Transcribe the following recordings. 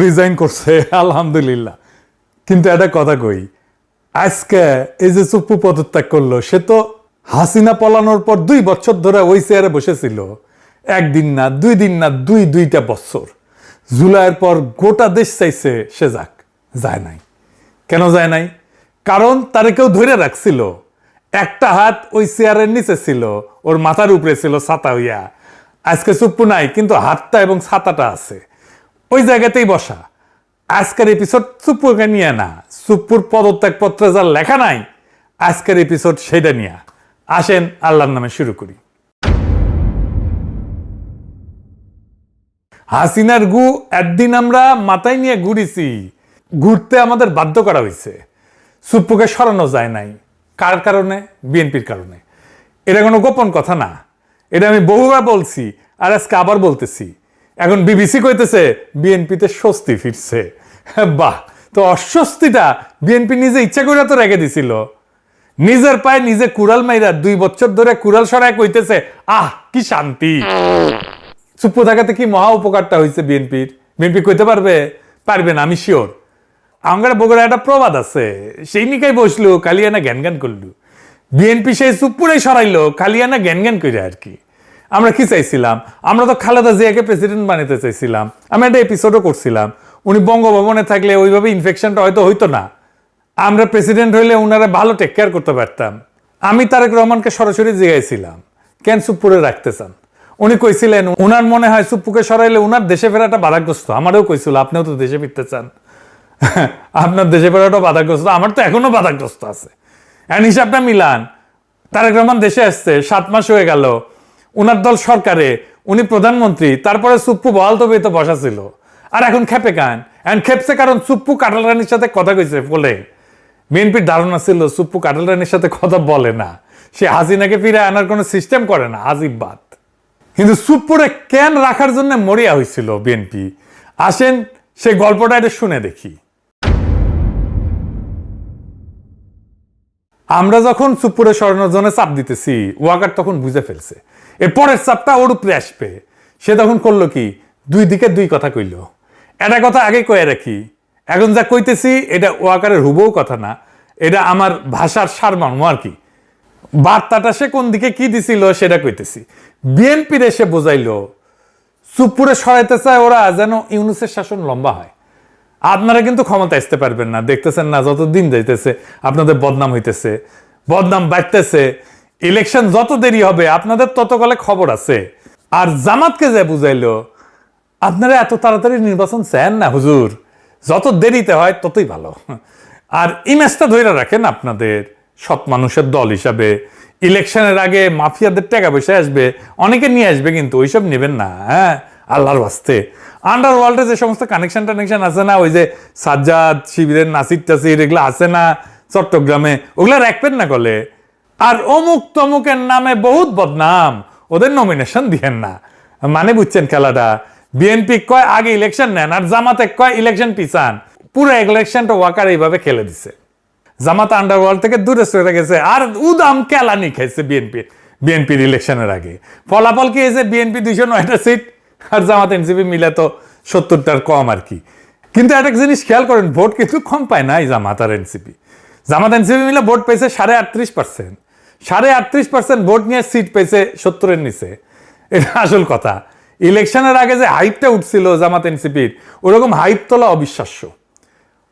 Resign করছে আলহামদুলিল্লাহ। কিন্তু একটা কথা কই, আজকে এই যে চুপ্পু পদত্যাগ করলো, সে তো হাসিনা পলানোর পর 2 বছর ধরে ওই চেয়ারে বসেছিল। একদিন না, 2 দিন না, দুইটা বছর। জুলাইয়ের পর গোটা দেশ চাইছে সে যাক, যায় নাই। কেন যায় নাই? কারণ তারে কেউ ধরে রাখছিল। একটা হাত ওই চেয়ারের নিচে ছিল, ওর মাথার উপরে ছিল ছাতা হইয়া। আজকে চুপ্পু নাই, কিন্তু হাতটা এবং ছাতাটা আছে, ওই জায়গাতেই বসা। আজকের এপিসোড চুপ্পুকে নিয়ে না, চুপ্পুর পদত্যাগ পত্রে যা লেখা নাই, আজকের এপিসোড সেটা নিয়ে। আসেন আল্লাহর নামে শুরু করি। হাসিনার গু একদিন আমরা মাথায় নিয়ে ঘুরেছি, ঘুরতে আমাদের বাধ্য করা হয়েছে। চুপ্পুকে সরানো যায় নাই। কার কারণে? বিএনপির কারণে। এটা কোনো গোপন কথা না, এটা আমি বহুবার বলছি, আর আজকে আবার বলতেছি। এখন বিবিসি কইতেছে বিএনপিতে স্বস্তি ফিরছে। বাহ! তো অস্বস্তিটা বিএনপি নিজে ইচ্ছা করে তো রেখে দিছিল। নিজের পায়ে নিজে কুড়াল মাইরা 2 বছর ধরে কুড়াল সরায় কইতেছে আহ কি শান্তি। চুপ্পু থাকাতে কি মহা উপকারটা হয়েছে বিএনপির? বিএনপি কইতে পারবে? পারবে না, আমি শিওর। আমার বগুড়া একটা প্রবাদ আছে, সেই নিকাই বসলো কালিয়ানা জ্ঞান জ্ঞান করলো। বিএনপি সেই চুপ্পুরাই সরাইলো কালিয়ানা জ্ঞান জ্ঞান করে আর কি। আমরা কি চাইছিলাম? আমরা তো খালেদা জিয়াকে প্রেসিডেন্ট বানাতে চাইছিলাম। আমি একটা এপিসোডও করছিলাম, উনি বঙ্গভবনে থাকলে ওইভাবে ইনফেকশনটা হয়তো হইতো না। আমরা প্রেসিডেন্ট হইলে ওনারা ভালো টেক কেয়ার করতে পারতাম। আমি তারেক রহমানকে সরাসরি জিজ্ঞাসিলাম কেন চুপ্পুরে রাখতে চান। উনি কইছিলেন উনার মনে হয় চুপ্পুকে সরাইলে উনার দেশে ফেরাটা বাধাগ্রস্ত। আমারও কইছিল আপনিও তো দেশে ফিরতে চান, আপনার দেশে ফেরাটাও বাধাগ্রস্ত, আমার তো এখনো বাধাগ্রস্ত আছে। এখন হিসাবটা মিলান, তারেক রহমান দেশে আসছে 7 মাস হয়ে গেল, উনার দল সরকারে, উনি প্রধানমন্ত্রী, তারপরে চুপ্পু বহাল তবিয়তে বসা ছিল। আর এখন খেপে কান, এখন খেপছে কারণ চুপ্পু কাটাল রানীর সাথে কথা কইছে বলে। বিএনপির ধারণা ছিল চুপ্পু কাটাল রানীর সাথে কথা বলে না, সে হাসিনাকে ফিরে আনার কোনো সিস্টেম করে না, আজিব বাত। কিন্তু চুপ্পুরে কেন রাখার জন্য মরিয়া হয়েছিল বিএনপি, আসেন সেই গল্পটা এটা শুনে দেখি। আমরা যখন চুপ্পুরে সরানোর জন্য চাপ দিতেছি, ওয়াকার তখন বুঝে ফেলছে এর পরের চাপটা ওর উপরে আসবে। সে তখন করলো কি, 2 দিকে 2 কথা কইল। একটা কথা আগে কয়ে রাখি, এখন যা কইতেছি এটা ওয়াকারের হুবহু কথা না, এটা আমার ভাষার সারমর্ম আর কি। বার্তাটা সে কোন দিকে কি দিছিল সেটা কইতেছি। বিএনপির এসে বোঝাইলো চুপ্পুরে সরাইতে চায় ওরা যেন ইউনূসের শাসন লম্বা হয়। আপনারা কিন্তু ক্ষমতা আসতে পারবেন না, দেখতেছেন না যত দিন যাইতেছে আপনাদের বদনাম হইতেছে, বদনাম বাড়তেছে। ইলেকশন যত দেরি হবে আপনাদের তত কালে খবর আছে। আর জামাতকে যে বুঝাইলো আপনারা এত তাড়াতাড়ি নির্বাচন চান না হুজুর, যত দেরিতে হয় ততই ভালো। আর ইমেজটা ধরে রাখেন আপনাদের সৎ মানুষের দল হিসাবে। ইলেকশনের আগে মাফিয়াদের টাকা পয়সা আসবে, অনেকে নিয়ে আসবে, কিন্তু ওইসব নেবেন না। হ্যাঁ, আল্লাহর ওয়াস্তে। আন্ডারওয়ার্ল্ডে যে সমস্ত কানেকশন আছে না, ওই যে সাজ্জাদ শিবিরের নাসির টাসির এগুলো আছে না চট্টগ্রামে, ওগুলো রাখবেন না গলে। আর অমুক তমুকের নামে বহুত বদনাম, ওদের নমিনেশন দিয়েন না। মানে বুঝছেন খেলাটা? বিএনপি কয় আগে ইলেকশন নেন, আর জামাতে কয় ইলেকশন পিছান। পুরো ইলেকশনটা ওয়াকার এইভাবে খেলে দিছে। জামাত আন্ডারওয়ার্ল্ড থেকে দূরে সরে গেছে, আর উদাম কেলানি খাইছে বিএনপির ইলেকশনের আগে। ফলাফল কি হয়েছে? বিএনপি 209টা সিট, আর জামাত এনসিপি মিলে তো 70টার কম আর কি। কিন্তু একটা জিনিস খেয়াল করেন, ভোট কিন্তু কম পায় নাই জামাত আর এনসিপি। জামাত এনসিপি মিলে ভোট পেয়েছে 38%। 38% ভোট নিয়ে সিট পেয়েছে 70-এর নিচে। এটা আসল কথা। ইলেকশনের আগে যে হাইপটা উঠছিল জামাত এনসিপির, ওরকম হাইপ তোলা অবিশ্বাস্য।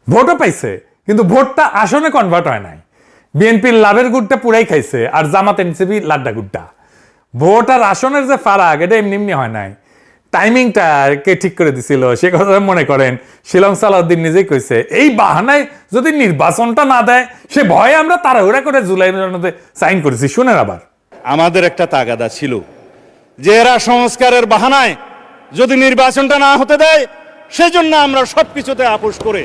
ভোটও পাইছে, কিন্তু ভোটটা আসনে কনভার্ট হয় নাই। বিএনপির লাভের গুড়টা পুরাই খাইছে, আর জামাত এনসিপি লাড্ডা গুড়টা। ভোট আর আসনের যে ফারাক, এটা এমনি এমনি হয় নাই। টাইমিংটা কে ঠিক করে দিছিল সে কথা মনে করেন শিলং সালাউদ্দিন নিজেই কইছে, এই বাহানায় যদি নির্বাচনটা না দেয় সে ভয়ে আমরা তাড়াহুড়া করে জুলাই মধ্যে সাইন করেছি। শুনেন, আবার আমাদের একটা তাগাদা ছিল যে এরা সংস্কারের বাহানায় যদি নির্বাচনটা না হতে দেয়, সেজন্য আমরা সবকিছুতে আপোষ করে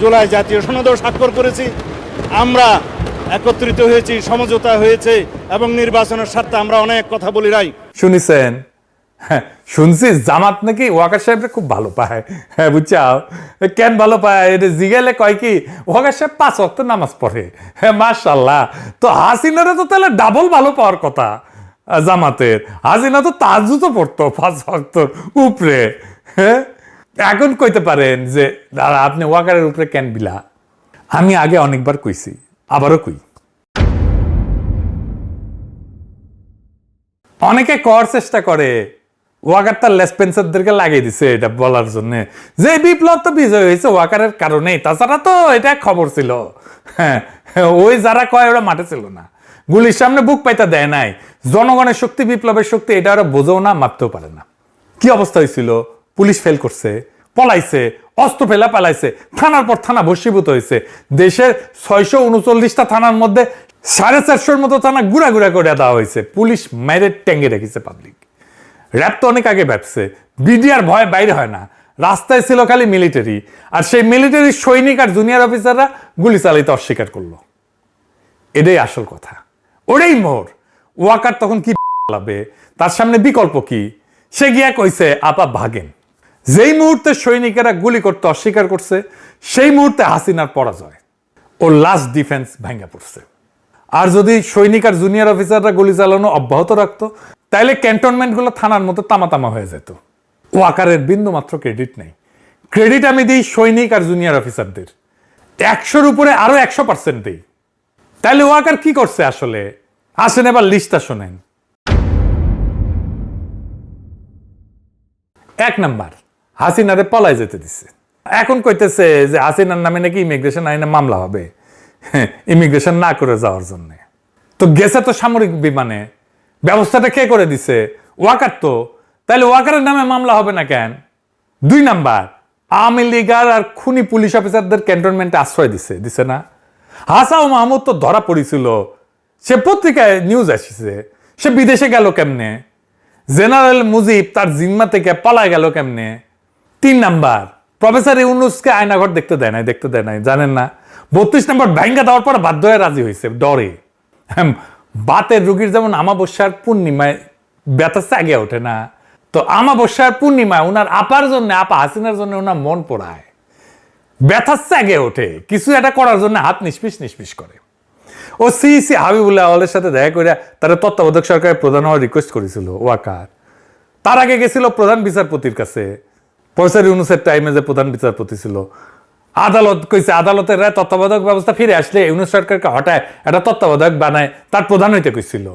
জুলাই জাতীয় সনদেও স্বাক্ষর করেছি। আমরা একত্রিত হয়েছি, সমঝোতা হয়েছে, এবং নির্বাচনের স্বার্থে আমরা অনেক কথা বলি নাই। শুনিছেন? হ্যাঁ, শুনছি জামাত নাকি ওয়াকার সাহেবকে খুব ভালো পায়। হ্যাঁ, বুঝছাও কেন ভালো পায়? এটা জিগাইলে কয় কি, ওয়াকার সাহেব 5 ওয়াক্ত নামাজ পড়ে। হ্যাঁ, মাশাআল্লাহ। তো হাসিনারে তো তাহলে ডাবল ভালো পাওয়ার কথা জামাতের। হাসিনা তো তাহাজ্জুদও পড়তো 5 ওয়াক্তর উপরে। হ্যাঁ, এখন কইতে পারেন যে দাদা আপনি ওয়াকারের উপরে কেন বিলা। আমি আগে অনেকবার কইছি, আবারও কই। অনেকে করার চেষ্টা করে ওয়াকার তার লেসপেন্সারদেরকে লাগিয়ে দিছে এটা বলার জন্য যে বিপ্লব তো বিজয় হয়েছে ওয়াকারের কারণেই, তাছাড়া তো এটা খবর ছিল। হ্যাঁ, ওই যারা কয় ওরা মাঠে ছিল না, গুলির সামনে বুক পাইতে দেয় নাই। জনগণের শক্তি, বিপ্লবের শক্তি এটা ওরা বোঝেও না, মাপতেও পারে না। কি অবস্থা হয়েছিল? পুলিশ ফেল করছে, পলাইছে, অস্ত্র ফেলা পালাইছে, থানার পর থানা ভস্মীভূত হয়েছে। দেশের 639টা থানার মধ্যে 450 মতো থানা গুড়া গুড়া করে দেওয়া হয়েছে। পুলিশ মেরে ট্যাঙ্গে রেখেছে পাবলিক। র্যাব তো অনেক আগে ব্যবসে, বিডিআর ভয় বাইরে হয় না, রাস্তায় ছিল খালি মিলিটারি, আর সেই মিলিটারি সৈনিক আর জুনিয়র অফিসাররা গুলি চালাইতে অস্বীকার করলো। এটাই আসল কথা, ওটাই মোর। ওয়াকার তখন কি লাভে, তার সামনে বিকল্প কি? সে গিয়া কইছে আপা ভাগেন। যেই মুহূর্তে সৈনিকেরা গুলি করতে অস্বীকার করছে, সেই মুহূর্তে হাসিনার পরাজয়, ও লাস্ট ডিফেন্স ভেঙে পড়ছে। আর যদি সৈনিক আর জুনিয়র অফিসাররা গুলি চালানো অব্যাহত রাখতো, তাইলে ক্যান্টনমেন্টগুলো থানার মতো তামাতামা হয়ে যেত। ওয়াকারের বিন্দু মাত্র ক্রেডিট নেই। ক্রেডিট আমি দিই সৈনিক আর জুনিয়র অফিসারদের, 100-র উপরে আরো 100% দিই। তাইলে ওয়াকার কি করছে আসলে? আসেন এবার লিস্টটা শোনেন। 1 নাম্বার, হাসিনারে পলায় যেতে দিছে। এখন কইতেছে যে হাসিনার নামে নাকি ইমিগ্রেশন আইনে মামলা হবে ইমিগ্রেশন না করে যাওয়ার জন্য। তো গেছে তো সামরিক বিমানে, ব্যবস্থাটা কে করে দিছে? ওয়াকার তো। তাহলে ওয়াকারের নামে মামলা হবে না কেন? 2 নাম্বার, আওয়ামী লীগার আর খুনি পুলিশ অফিসারদের ক্যান্টনমেন্টে আশ্রয় দিছে না? হাসাও মাহমুদ তো ধরা পড়েছিল, সে পত্রিকায় নিউজ আসছে। সে বিদেশে গেল কেমনে? জেনারেল মুজিব তার জিম্মা থেকে পালায় গেল কেমনে? 3 নাম্বার, প্রফেসর ইউনুসকে আয়নাঘর দেখতে দেয় নাই, জানেন না? 32 নম্বর ভাঙ্গা দেওয়ার পর বাধ্য হয়ে রাজি হয়েছে ডরে। বাতের রুগীর যেমন আমাবস্যার পূর্ণিমায় ব্যথা জাগে ওঠে না, তো আমাবস্যার পূর্ণিমায় ওনার আপার জন্য, আপা হাসিনার জন্য ওনার মন পোড়ায়, ব্যথা জাগে ওঠে, কিছু একটা করার জন্য হাত নিষ্পিস করে। ও সিইসি হাবিবুল্লাহ আওয়ালের সাথে দেখা করে তারা তত্ত্বাবধায়ক সরকারের প্রধান হওয়ার রিকোয়েস্ট করেছিল ওয়াকার। তার আগে গেছিল প্রধান বিচারপতির কাছে, প্রফেসর ইউনুসের টাইমে যে প্রধান বিচারপতি ছিল। আদালত কইছে, আদালতের রায় তত্ত্বাবধায়ক ব্যবস্থা ফিরে আসলে ইউনুস সরকারকে হটায় একটা তত্ত্বাবধায়ক বানায় তার প্রধান হইতে কইছিল।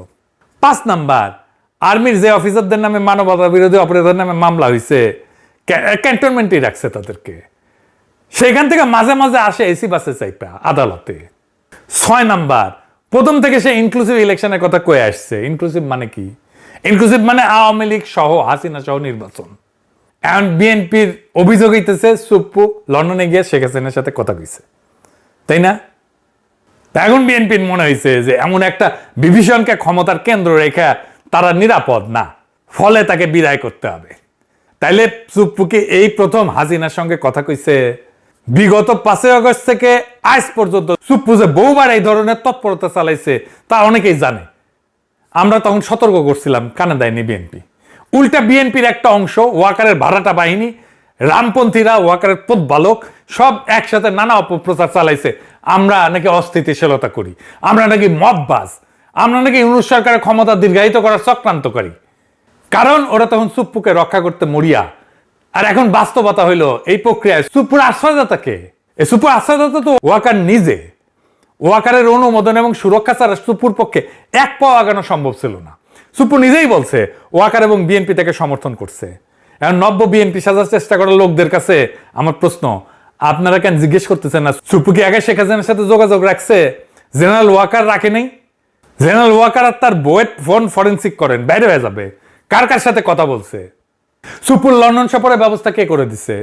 5 নাম্বার, আর্মির যে অফিসারদের নামে মানবতা বিরোধী অপরাধের নামে মামলা হয়েছে, ক্যান্টনমেন্টেই রাখছে তাদেরকে। সেখান থেকে মাঝে মাঝে আসে এসি বাসে চাইপা আদালতে। 6 নাম্বার, প্রথম থেকে সে ইনক্লুসিভ ইলেকশনের কথা কয়ে আসছে। ইনক্লুসিভ মানে কি? ইনক্লুসিভ মানে আওয়ামী লীগ সহ, হাসিনা সহ নির্বাচন। এখন বিএনপির অভিযোগ হইতেছে সুপ্পু লন্ডনে গিয়ে শেখ হাসিনার সাথে কথা কইছে, তাই না? এখন বিএনপির মনে হয়েছে যে এমন একটা বিভীষণকে ক্ষমতার কেন্দ্র রেখা তারা নিরাপদ না, ফলে তাকে বিদায় করতে হবে। তাইলে সুপ্পুকে এই প্রথম হাসিনার সঙ্গে কথা কইছে। বিগত 5 আগস্ট থেকে আজ পর্যন্ত সুপ্পু যে বহুবার এই ধরনের তৎপরতা চালাইছে তা অনেকেই জানে। আমরা তখন সতর্ক করছিলাম, কানে দেয়নি বিএনপি। উল্টা বিএনপির একটা অংশ, ওয়াকারের ভাড়াটা বাহিনী, রামপন্থীরা, ওয়াকারের প্রতিপালক সব একসাথে নানা অপপ্রচার চালাইছে। আমরা নাকি অস্থিতিশীলতা করি, আমরা নাকি মববাজ, আমরা নাকি ইউনুস সরকারের ক্ষমতা দীর্ঘায়িত করার চক্রান্তকারী। কারণ ওরা তখন সুপ্পুকে রক্ষা করতে মরিয়া। আর এখন বাস্তবতা হইলো এই প্রক্রিয়ায় সুপ্পুর আশ্রয়দাতাকে, এই সুপ্পুর আশ্রয়দাতা তো ওয়াকার নিজে। ওয়াকারের অনুমোদন এবং সুরক্ষা ছাড়া সুপ্পুর পক্ষে 1 পাও আগানো সম্ভব ছিল না। সুপ্পু নিজেই বলছে ওয়াকার এবং বিএনপি তাকে সমর্থন করছে। এখন নব্য বিএনপি সাজার চেষ্টা করা লোকদের কাছে আমার প্রশ্ন, আপনারা কেন জিজ্ঞেস করতেছেন না সুপ্পু কি আগে শেখ হাসিনার সাথে যোগাযোগ রাখছে? জেনারেল ওয়াকার রাখে নেই? জেনারেল ওয়াকার আর তার বইয়ের ফোন ফরেন্সিক করেন, বাইরে হয়ে যাবে কার কার সাথে কথা বলছে। সুপ্পুর লন্ডন সফরের ব্যবস্থা কে করে দিছে?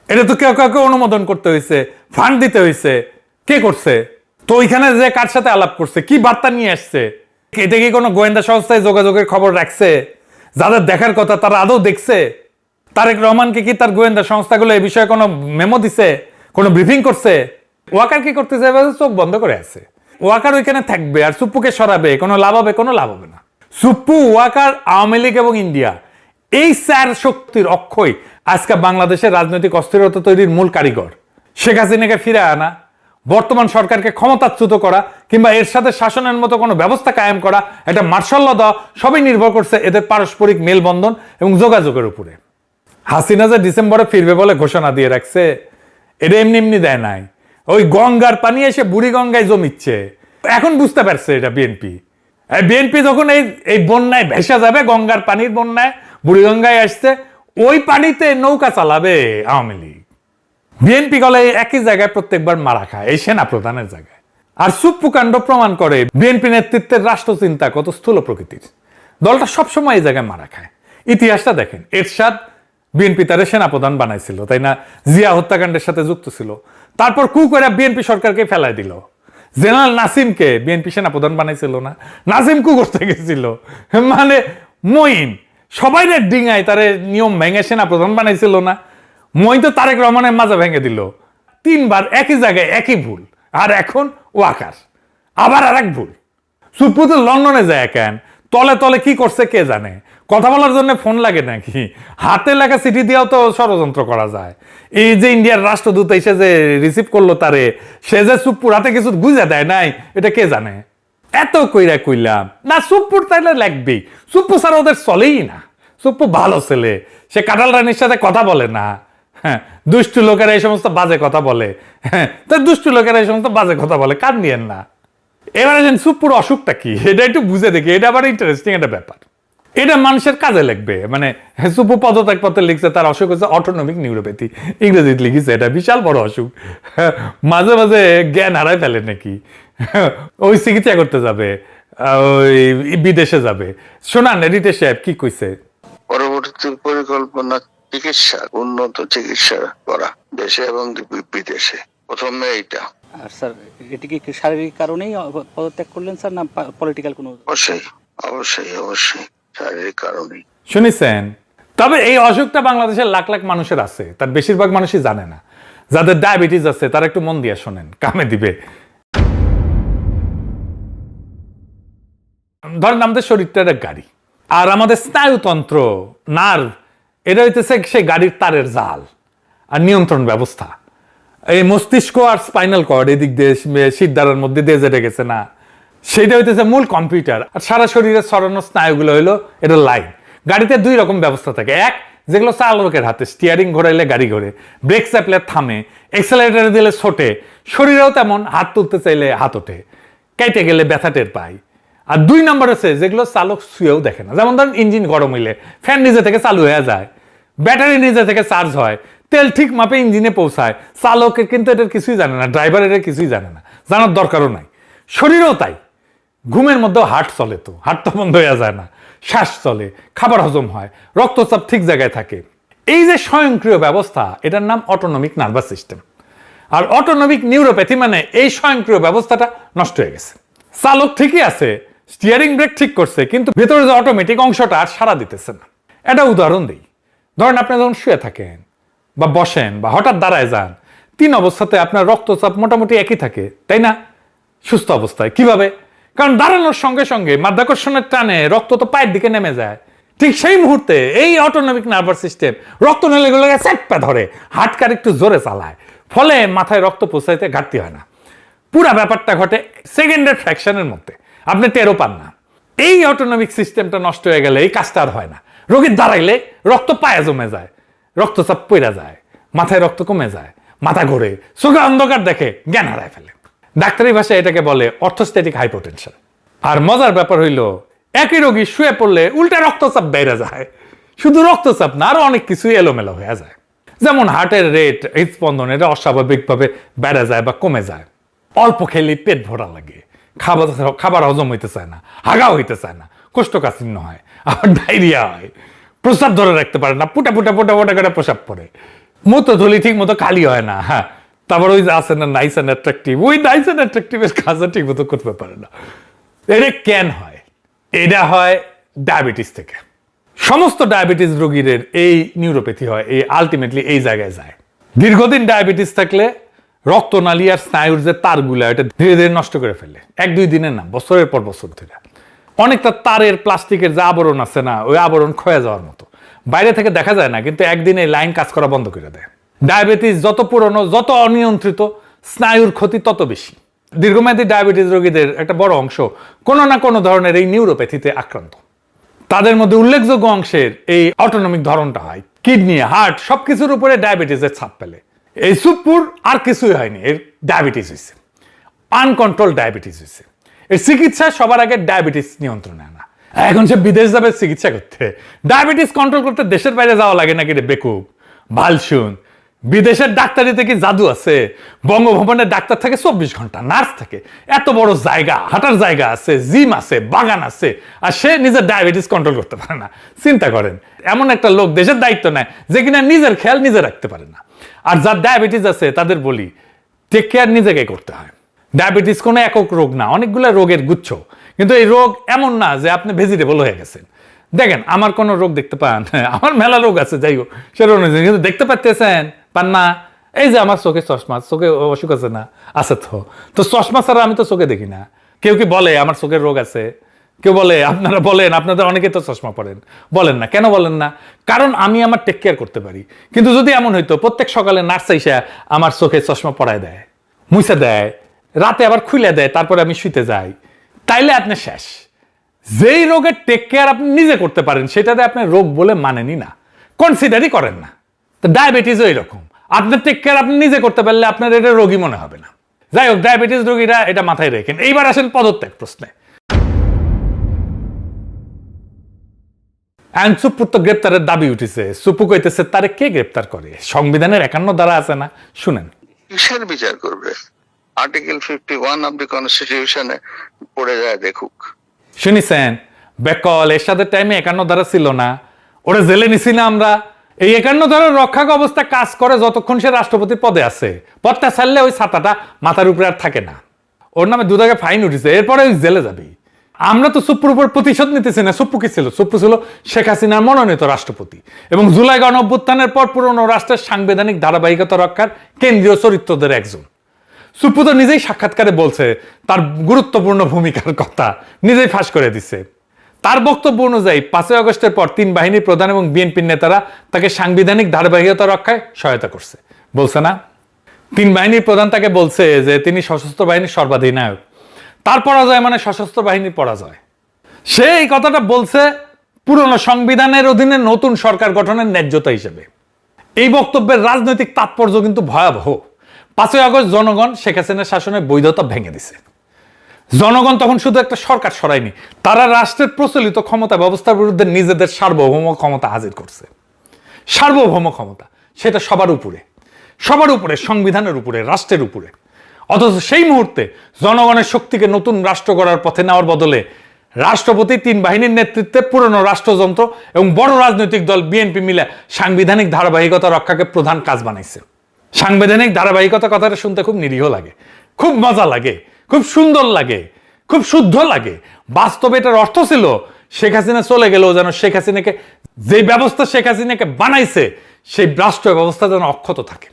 এটা তো কেউ কাউকে অনুমোদন করতে হয়েছে, ফান্ড দিতে হয়েছে। কে করছে? তো ওইখানে যে কার সাথে আলাপ করছে, কি বার্তা নিয়ে আসছে? এটা কি কোনো গোয়েন্দা সংস্থায় যোগাযোগের খবর রাখছে? যাদের দেখার কথা তারা আদৌ দেখছে? তারেক রহমানকে কি তার গোয়েন্দা সংস্থাগুলো এই বিষয়ে কোনো মেমো দিছে, কোনো ব্রিফিং করছে? ওয়াকার কি করতেছে? চোখ বন্ধ করে আছে। ওয়াকার ওইখানে থাকবে আর সুপ্পুকে সরাবে, কোনো লাভ হবে? কোনো লাভ হবে না। সুপ্পু, ওয়াকার, আওয়ামী লীগ এবং ইন্ডিয়া, এই 4 শক্তির অক্ষয় আজকে বাংলাদেশের রাজনৈতিক অস্থিরতা তৈরির মূল কারিগর। শেখ হাসিনাকে ফিরে আনা, বর্তমান সরকারকে ক্ষমতাচ্যুত করা কিংবা এর সাথে শাসনের মতো কোনো ব্যবস্থা কায়েম করা, এটা মার্শাল ল দেওয়া, সবই নির্ভর করছে এদের পারস্পরিক মেলবন্ধন এবং যোগাযোগের উপরে। হাসিনা যে ডিসেম্বরে ফিরবে বলে ঘোষণা দিয়ে রাখছে, এটা এমনি এমনি দেয় নাই। ওই গঙ্গার পানি এসে বুড়ি গঙ্গায় জমিচ্ছে। এখন বুঝতে পারছে এটা বিএনপি। বিএনপি যখন এই বন্যায় ভেসে যাবে, গঙ্গার পানির বন্যায় বুড়ি গঙ্গায় আসছে, ওই পানিতে নৌকা চালাবে আওয়ামী লীগ। বিএনপি গলে একই জায়গায় প্রত্যেকবার মারা খায়, এই সেনা প্রধানের জায়গায়। আর সুপ্পু কাণ্ড প্রমাণ করে বিএনপি নেতৃত্বের রাষ্ট্রচিন্তা কত স্থূল প্রকৃতির। দলটা সবসময় এই জায়গায় মারা খায়। ইতিহাসটা দেখেন, এরশাদ বিএনপি তারে সেনাপ্রধান বানাইছিল, তাই না? জিয়া হত্যাকাণ্ডের সাথে যুক্ত ছিল। তারপর কু করে বিএনপি সরকারকে ফেলাই দিল। জেনারেল নাসিমকে বিএনপি সেনাপ্রধান বানাইছিল না? নাসিম কু করতে গেছিল, মানে মঈন সবাই ডিঙায় তারে নিয়ম ভেঙে সেনাপ্রধান বানাইছিল না? মঈন তো তারেক রহমানের মাজা ভেঙে দিল। 3 বার একই জায়গায় একই ভুল। আর এখন ওয়াকার আবার আর এক ভুল। সুপ্পু তো লন্ডনে যায় কেন? তলে তলে কি করছে কে জানে? কথা বলার জন্য ফোন লাগে নাকি? হাতে লেখা চিঠি দিয়েও তো ষড়যন্ত্র করা যায়। এই যে ইন্ডিয়ার রাষ্ট্রদূত এসে যে রিসিভ করলো তারে, সে যে সুপ্পুর হাতে কিছু বুঝে দেয় নাই, এটা কে জানে? এত কইরা কইলাম না, সুপ্পুর তাইলে লাগবেই। সুপ্পু ছাড়া ওদের চলেই না। সুপ্পু ভালো ছেলে, সে কাঁঠাল রানীর সাথে কথা বলে না। হ্যাঁ, দুষ্টু লোকেরা এই সমস্ত বাজে কথা বলে। হ্যাঁ, তো দুষ্টু লোকেরা এই সমস্ত বাজে কথা বলে, কান নিয়েন না। এবারে সুপ্পুর অসুখটা কি এটা একটু বুঝে দেখি। এটা আবার ইন্টারেস্টিং একটা ব্যাপার। এটা মানুষের কাজে লাগবে। মানে সুপ্পু পদত্যাগ পত্রে লিখছে তার অসুখ হচ্ছে অটোনমিক নিউরোপ্যাথি, ইংরেজিতে লিখেছে। এটা বিশাল বড় অসুখ। মাঝে মাঝে জ্ঞান হারাই ফেলে নাকি, ওই চিকিৎসা করতে যাবে, ওই বিদেশে যাবে। শোনান রিতেশ সাহেব কি কইছে। পরবর্তী পরিকল্পনা চিকিৎসা, উন্নত চিকিৎসা করা দেশে এবং বিদেশে, প্রথমে এইটা। আর স্যার এটি কি শারীরিক কারণেই পদত্যাগ করলেন স্যার, না পলিটিক্যাল কোনো? অবশ্যই অবশ্যই অবশ্যই শারীরিক কারণেই। শুনেছেন? তবে এই অসুখটা বাংলাদেশের লাখ লাখ মানুষের আছে, তার বেশিরভাগ মানুষই জানে না। যাদের ডায়াবেটিস আছে তারা একটু মন দিয়ে শোনেন, কামে দিবে। ধরেন আমাদের শরীরটা একটা গাড়ি, আর আমাদের স্নায়ুতন্ত্র, নার্ভ, এটা হইতেছে সেই গাড়ির তারের জাল আর নিয়ন্ত্রণ ব্যবস্থা। এই মস্তিষ্ক আর স্পাইনাল কর্ড এদিক দিয়ে শিরদাঁড়ার মধ্যে দিয়ে যেটা গেছে না, সেটা হইতেছে মূল কম্পিউটার। আর সারা শরীরের ছড়ানো স্নায়ুগুলো হইলো এটা লাইন। গাড়িতে 2 রকম ব্যবস্থা থাকে। এক, যেগুলো চালকের হাতে, স্টিয়ারিং ঘোরাইলে গাড়ি ঘোরে, ব্রেক চাপলে থামে, এক্সেলারেটর দিলে ছোটে। শরীরেও তেমন, হাত তুলতে চাইলে হাত ওঠে, কেটে গেলে ব্যথা টের পায়। আর 2 নম্বর আছে যেগুলো চালক শুয়েও দেখে না। যেমন ধরেন ইঞ্জিন গরম হইলে ফ্যান নিজে থেকে চালু হয়ে যায়, ব্যাটারি নিজে থেকে চার্জ হয়, তেল ঠিক মাপে ইঞ্জিনে পৌঁছায়। চালকের কিন্তু এটার কিছুই জানে না, ড্রাইভার এটার কিছুই জানে না, জানার দরকারও নাই। শরীরেও তাই। ঘুমের মধ্যেও হার্ট চলে, তো হার্ট তো বন্ধ হয়ে যায় না, শ্বাস চলে, খাবার হজম হয়, রক্তচাপ ঠিক জায়গায় থাকে। এই যে স্বয়ংক্রিয় ব্যবস্থা, এটার নাম অটোনমিক নার্ভাস সিস্টেম। আর অটোনমিক নিউরোপ্যাথি মানে এই স্বয়ংক্রিয় ব্যবস্থাটা নষ্ট হয়ে গেছে। চালক ঠিকই আছে, স্টিয়ারিং ব্রেক ঠিক করছে, কিন্তু ভেতরে যে অটোমেটিক অংশটা আর সাড়া দিতেছে না। এটা উদাহরণ দিই। ধরেন আপনি যখন শুয়ে থাকেন বা বসেন বা হঠাৎ দাঁড়ায় যান, 3 অবস্থাতে আপনার রক্তচাপ মোটামুটি একই থাকে, তাই না? সুস্থ অবস্থায়। কিভাবে? কারণ দাঁড়ানোর সঙ্গে সঙ্গে মাধ্যাকর্ষণের টানে রক্ত তো পায়ের দিকে নেমে যায়। ঠিক সেই মুহূর্তে এই অটোনমিক নার্ভাস সিস্টেম রক্ত নলীগুলোকে চেপে ধরে, হার্টকার একটু জোরে চালায়, ফলে মাথায় রক্ত পৌঁছাইতে ঘাটতি হয় না। পুরা ব্যাপারটা ঘটে সেকেন্ডের ফ্র্যাকশনের মধ্যে, আপনি টেরও পান না। এই অটোনমিক সিস্টেমটা নষ্ট হয়ে গেলে এই কাজটা আর হয় না। রোগীর দাঁড়াইলে রক্ত পায়ে জমে যায়, রক্তচাপ পড়া যায়, মাথায় রক্ত কমে যায়, মাথা ঘোরে, চোখে অন্ধকার দেখে, জ্ঞান হারায় ফেলে। ডাক্তারি ভাষায় এটাকে বলে অর্থোস্ট্যাটিক হাইপোটেনশন। আর মজার ব্যাপার হইল, একই রোগী শুয়ে পড়লে উল্টা রক্তচাপ বেড়ে যায়। শুধু রক্তচাপ না, আরো অনেক কিছুই এলোমেলো হয়ে যায়। যেমন হার্টের রেট, হৃদস্পন্দন, এটা অস্বাভাবিকভাবে বেড়ে যায় বা কমে যায়। অল্প খেলে পেট ভরা লাগে, খাবার হজম হইতে চায় না, হাগাও হইতে চায় না, কোষ্ঠকাঠিন্য হয়, আবার ডায়রিয়া হয়, প্রস্রাব ধরে রাখতে পারে না, পুটা পুটা পুটা পুটা করে প্রস্রাব পড়ে, মূত্রথলি ঠিক মতো খালি হয় না। হ্যাঁ, তারপর ওই যে আছে না নাইস অ্যান্ড অ্যাট্রাকটিভ, ওই নাইস অ্যান্ড অ্যাট্রাকটিভের কাজটা ঠিক মতো করতে পারে না। এটা কেন হয়? এটা হয় ডায়াবেটিস থেকে। সমস্ত ডায়াবেটিস রোগীদের এই নিউরোপ্যাথি হয়, এই আলটিমেটলি এই জায়গায় যায়। দীর্ঘদিন ডায়াবেটিস থাকলে রক্তনালী আর স্নায়ুর যে তারগুলা, এটা ধীরে ধীরে নষ্ট করে ফেলে। 1-2 দিনের না, বছরের পর বছর ধরে। অনেকটা তারের প্লাস্টিকের যে আবরণ আছে না, ওই আবরণ ক্ষয়ে যাওয়ার মতো, বাইরে থেকে দেখা যায় না, কিন্তু একদিনে লাইন কাজ করা বন্ধ করে দেয়। ডায়াবেটিস যত পুরনো, যত অনিয়ন্ত্রিত, স্নায়ুর ক্ষতি তত বেশি। দীর্ঘমেয়াদী ডায়াবেটিস রোগীদের একটা বড় অংশ কোনো না কোনো ধরনের এই নিউরোপ্যাথিতে আক্রান্ত। তাদের মধ্যে উল্লেখযোগ্য অংশের এই অটোনমিক ধরনটা হয়। কিডনি, হার্ট সবকিছুর উপরে ডায়াবেটিসের ছাপ ফেলে। এই সুপ্পুর আর কিছুই হয়নি, এর ডায়াবেটিস হয়েছে, আনকন্ট্রোল ডায়াবেটিস হয়েছে। এর চিকিৎসা সবার আগে ডায়াবেটিস নিয়ন্ত্রণে আনা। এখন সে বিদেশ যাবে চিকিৎসা করতে, ডায়াবেটিস কন্ট্রোল করতে দেশের বাইরে যাওয়া লাগে নাকি রে বেকুব? ভালশুন, বিদেশের ডাক্তারিতে কি জাদু আছে? বঙ্গভবনের ডাক্তার থাকে 24 ঘন্টা, নার্স থাকে, এত বড় জায়গা, হাঁটার জায়গা আছে, জিম আছে, বাগান আছে, আর সে নিজের ডায়াবেটিস কন্ট্রোল করতে পারে না। চিন্তা করেন, এমন একটা লোক দেশের দায়িত্ব নেয় যে কিনা নিজের খেয়াল নিজে রাখতে পারে না। আর যার ডায়াবেটিস আছে তাদের বলি টেক কেয়ার নিজেকে করতে হয়। ডায়াবেটিস কোনো একক রোগ না, অনেকগুলো রোগের গুচ্ছ। কিন্তু এই রোগ এমন না যে আপনি ভেজিটেবল হয়ে গেছেন। দেখেন, আমার কোনো রোগ দেখতে পান? আমার মেলা রোগ আছে, যাই হোক সেটা অনুযায়ী, কিন্তু দেখতে পাচ্ছেন পান না। এই যে আমার চোখে চশমা, চোখে অসুখ আছে না? আছে তো চশমা ছাড়া আমি তো চোখে দেখি না। কেউ কি বলে আমার চোখের রোগ আছে? কেউ বলে? আপনারা বলেন, আপনাদের অনেকে তো চশমা পড়েন, বলেন না কেন? বলেন না কারণ আমি আমার টেক কেয়ার করতে পারি। কিন্তু যদি এমন হইতো প্রত্যেক সকালে নার্স এসে আমার চোখে চশমা পরায় দেয়, মুছে দেয়, রাতে আবার খুলে দেয়, তারপরে আমি শুইতে যাই, তাইলে আপনি শেষ। যেই রোগের টেক কেয়ার আপনি নিজে করতে পারেন সেটাতে আপনি রোগ বলে মানেনি না, কনসিডারই করেন না। তো ডায়াবেটিসও এরকম, আপনার টেক কেয়ার আপনি নিজে করতে পারলে আপনার এটা রোগী মনে হবে না। যাই হোক, ডায়াবেটিস রোগীরা এটা মাথায় রেখেন। এইবার আসেন পদত্যাগ প্রশ্নে। আইন সুপ্পুর তো গ্রেপ্তারের দাবি উঠেছে। সুপ্পু কইতেছে তারে কে গ্রেপ্তার করে? সংবিধানের 51 ধারা আছে না, শুনেন। কিসের বিচার করবে? আর্টিকেল 51 অফ দি কনস্টিটিউশনে পড়ে যায়, দেখুক। শুনিছেন? বেকল এরশাদের টাইমে 51 ধারা ছিল না, ওরা জেলে নিছি না আমরা। এই 51 ধারার রক্ষাক অবস্থা কাজ করে যতক্ষণ সে রাষ্ট্রপতির পদে আছে। পদটা ছাড়লে ওই ছাতাটা মাথার উপরে আর থাকে না। ওর নামে 2 টাকা ফাইন উঠেছে, এরপরে ওই জেলে যাবি। আমরা তো সুপ্পুর উপর প্রতিশোধ নিতেছি না। সুপ্পু কি ছিল? সুপ্পু ছিল শেখ হাসিনার মনোনীত রাষ্ট্রপতি এবং জুলাই গণঅভ্যুত্থানের পর পুরনো রাষ্ট্রের সাংবিধানিক ধারাবাহিকতা রক্ষার কেন্দ্রীয় চরিত্রদের একজন। সুপ্পু তো নিজেই সাক্ষাৎকারে বলছে তার গুরুত্বপূর্ণ ভূমিকার কথা, নিজেই ফাঁস করে দিছে। তার বক্তব্য অনুযায়ী 5 আগস্টের পর 3 বাহিনীর প্রধান এবং বিএনপির নেতারা তাকে সাংবিধানিক ধারাবাহিকতা রক্ষায় সহায়তা করছে, বলছে না? 3 বাহিনীর প্রধান তাকে বলছে যে তিনি সশস্ত্র বাহিনীর সর্বাধিনায়ক। তার পরাজয় মানে সশস্ত্র বাহিনীর পরাজয়। সে এই কথাটা বলছে পুরনো সংবিধানের অধীনে নতুন সরকার গঠনের ন্যায্যতা হিসেবে। এই বক্তব্যের রাজনৈতিক তাৎপর্য কিন্তু ভয়াবহ। 5 আগস্ট জনগণ শেখ হাসিনার শাসনের বৈধতা ভেঙে দিছে। জনগণ তখন শুধু একটা সরকার সরায়নি, তারা রাষ্ট্রের প্রচলিত ক্ষমতা ব্যবস্থার বিরুদ্ধে নিজেদের সার্বভৌম ক্ষমতা হাজির করছে। সার্বভৌম ক্ষমতা, সেটা সবার উপরে, সবার উপরে, সংবিধানের উপরে, রাষ্ট্রের উপরে। অথচ সেই মুহূর্তে জনগণের শক্তিকে নতুন রাষ্ট্র গড়ার পথে নেওয়ার বদলে রাষ্ট্রপতি 3 বাহিনীর নেতৃত্বে পুরনো রাষ্ট্রযন্ত্র এবং বড় রাজনৈতিক দল বিএনপি মিলে সাংবিধানিক ধারাবাহিকতা রক্ষাকে প্রধান কাজ বানাইছে। সাংবিধানিক ধারাবাহিকতা কথাটা শুনতে খুব নিরীহ লাগে, খুব মজা লাগে, খুব সুন্দর লাগে, খুব শুদ্ধ লাগে। বাস্তবে এটার অর্থ ছিল শেখ হাসিনা চলে গেলেও যেন শেখ হাসিনাকে, যে ব্যবস্থা শেখ হাসিনাকে বানাইছে সেই রাষ্ট্র ব্যবস্থা যেন অক্ষত থাকে।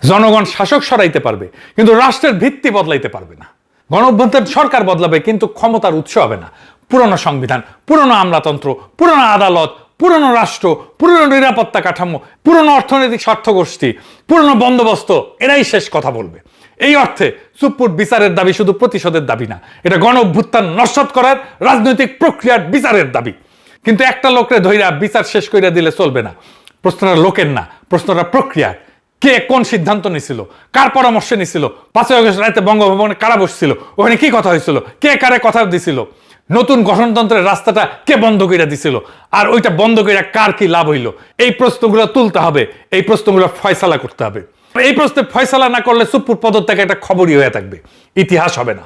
জনগণ শাসক সরাইতে পারবে কিন্তু রাষ্ট্রের ভিত্তি বদলাইতে পারবে না। গণঅভ্যুত্থান সরকার বদলাবে কিন্তু ক্ষমতার উৎস হবে না। পুরনো সংবিধান, পুরনো আমলাতন্ত্র, পুরনো আদালত, পুরনো রাষ্ট্র, পুরনো নিরাপত্তা কাঠামো, পুরনো অর্থনৈতিক স্বার্থগোষ্ঠী, পুরনো বন্দোবস্ত, এরাই শেষ কথা বলবে। এই অর্থে সুপ্পুর বিচারের দাবি শুধু প্রতিশোধের দাবি না, এটা গণঅভ্যুত্থান নস্যাৎ করার রাজনৈতিক প্রক্রিয়ার বিচারের দাবি। কিন্তু একটা লোকরে ধইরা বিচার শেষ কইরা দিলে চলবে না। প্রশ্নটা লোকের না, প্রশ্নটা প্রক্রিয়ার। কে কোন সিদ্ধান্ত নিছিল, কার পরামর্শে নিছিল? 5 আগস্ট রাতে বঙ্গভবনে কারা বসছিল, ওখানে কি কথা হয়েছিল, কে কারে কথা দিছিল, নতুন গঠনতন্ত্রের রাস্তাটা কে বন্ধ করে দিছিল, আর ওইটা বন্ধ করে কার কি লাভ হইল? এই প্রশ্নগুলো তুলতে হবে, এই প্রশ্নগুলো ফয়সালা করতে হবে। এই প্রশ্নে ফয়সালা না করলে সুপ্পুর পদত্যাগে একটা খবরই হয়ে থাকবে, ইতিহাস হবে না।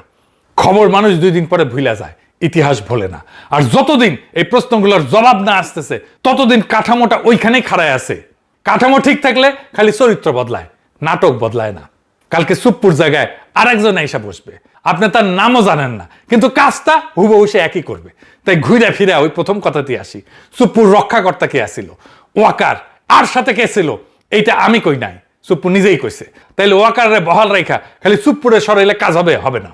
খবর মানুষ 2 দিন পরে ভুলে যায়, ইতিহাস ভোলে না। আর যতদিন এই প্রশ্নগুলোর জবাব না আসতেছে ততদিন কাঠামোটা ওইখানেই খাড়ায় আছে। কাঠামো ঠিক থাকলে খালি চরিত্র বদলায়, নাটক বদলায় না। কালকে সুপ্পুর জায়গায় আরেকজন এসে বসবে, আপনি তার নামও জানেন না, কিন্তু কাজটা হুবহু সে একই করবে। তাই ঘুরে ফিরে ওই প্রথম কথাতেই আসি, সুপ্পুর রক্ষাকর্তা কে আসিল? ওয়াকার। আর সাথে কে ছিল? এইটা আমি কই নাই, সুপ্পু নিজেই কইছে। তাইলে ওয়াকারে বহাল রাখা খালি সুপ্পুরে সরাইলে কাজ হবে? হবে না।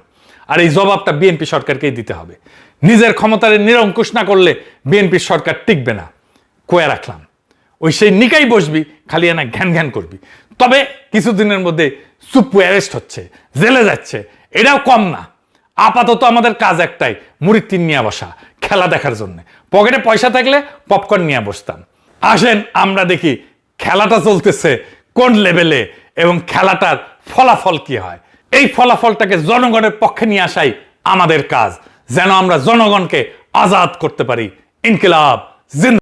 আর এই জবাবটা বিএনপি সরকারকেই দিতে হবে। নিজের ক্ষমতার নিরঙ্কুশ না করলে বিএনপির সরকার টিকবে না। কয়ে রাখলাম, ওই সেই নিকাই বসবি, খালি এনা ঘ্যান ঘ্যান করবি। তবে কিছুদিনের মধ্যে সুপ্পু অ্যারেস্ট হচ্ছে, জেলে যাচ্ছে, এটাও কম না। আপাতত আমাদের কাজ একটাই, মুড়ির তিন নিয়ে বসা, খেলা দেখার জন্য। পকেটে পয়সা থাকলে পপকর্ন নিয়ে বসতাম। আসেন আমরা দেখি খেলাটা চলতেছে কোন লেভেলে এবং খেলাটার ফলাফল কি হয়। এই ফলাফলটাকে জনগণের পক্ষে নিয়ে আসাই আমাদের কাজ, যেন আমরা জনগণকে আজাদ করতে পারি। ইনকিলাব জিন্দাবাদ।